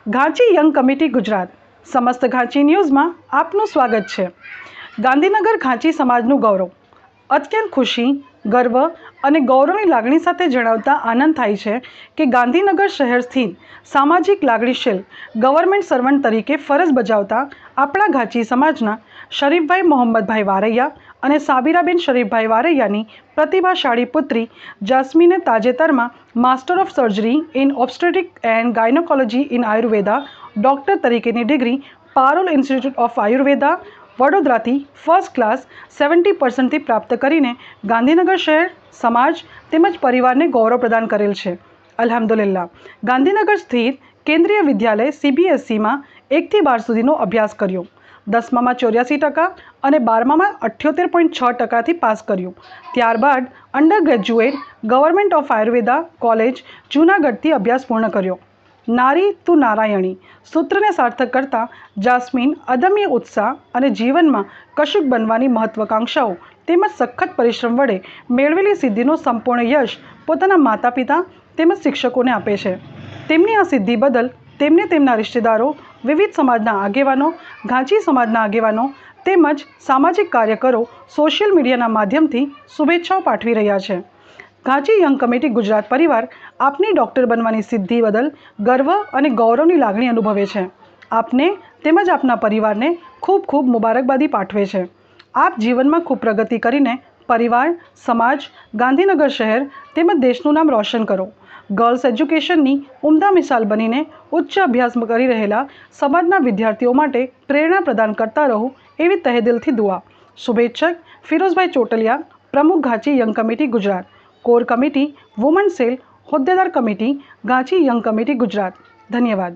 ઘાંચી young committee Gujarat સમસ્ત ઘાંચી ન્યૂઝમાં આપનું સ્વાગત છે। ગાંધીનગર ઘાંચી સમાજનું ગૌરવ। અત્યંત ખુશી, ગર્વ અને ગૌરવની લાગણી સાથે જણાવતા આનંદ થાય છે કે ગાંધીનગર શહેર સ્થિત સામાજિક લાગણીશીલ ગવર્મેન્ટ સર્વન્ટ તરીકે ફરજ બજાવતા આપણા ઘાંચી સમાજના શરીફભાઈ મોહમ્મદભાઈ વારૈયા અને સાબિરાબેન શરીફભાઈ વારૈયાની પ્રતિભાશાળી પુત્રી જાસ્મીને તાજેતરમાં master of surgery in obstetric and gynaecology in Ayurveda doctor તરીકેની degree Parul institute of Ayurveda વડોદરાથી ફર્સ્ટ ક્લાસ 70% પ્રાપ્ત કરીને ગાંધીનગર શહેર, સમાજ તેમજ પરિવારને ગૌરવ પ્રદાન કરેલ છે। અલ્હમ્દુલિલ્લાહ। ગાંધીનગર સ્થિત કેન્દ્રીય વિદ્યાલય CBSEમાં 1 થી 12 સુધીનો અભ્યાસ કર્યો। 10મામાં 84% અને 12મામાં 78.6%થી પાસ કર્યું। ત્યારબાદ undergraduate government of Ayurveda college જૂનાગઢથી અભ્યાસ પૂર્ણ કર્યો। નારી તું નારાયણી સૂત્રને સાર્થક કરતા જાસ્મીન અદમ્ય ઉત્સાહ અને જીવનમાં કશુંક બનવાની મહત્વાકાંક્ષાઓ તેમજ સખત પરિશ્રમ વડે મેળવેલી સિદ્ધિનો સંપૂર્ણ યશ પોતાના માતા પિતા તેમજ શિક્ષકોને આપે છે। તેમની આ સિદ્ધિ બદલ તેમને તેમના રિશ્તેદારો, વિવિધ સમાજના આગેવાનો, ઘાંચી સમાજના આગેવાનો તેમજ સામાજિક કાર્યકરો સોશિયલ મીડિયાના માધ્યમથી શુભેચ્છાઓ પાઠવી રહ્યા છે। ઘાંચી યંગ કમિટી ગુજરાત પરિવાર આપની ડૉક્ટર બનવાની સિદ્ધિ બદલ ગર્વ અને ગૌરવની લાગણી અનુભવે છે। આપને તેમજ આપના પરિવારને ખૂબ ખૂબ મુબારકબાદી પાઠવે છે। આપ જીવનમાં ખૂબ પ્રગતિ કરીને પરિવાર, સમાજ, ગાંધીનગર શહેર તેમજ દેશનું નામ રોશન કરો। ગર્લ્સ એજ્યુકેશનની ઉમદા મિસાલ બનીને ઉચ્ચ અભ્યાસ કરી રહેલા સમાજના વિદ્યાર્થીઓ માટે પ્રેરણા પ્રદાન કરતા રહો એવી તહેદિલથી દુઆ। શુભેચ્છક ફિરોઝભાઈ ચોટલિયા, પ્રમુખ Ghanchi young committee Gujarat, core committee woman cell, હોદ્દેદાર committee Ghanchi young committee Gujarat. ધન્યવાદ।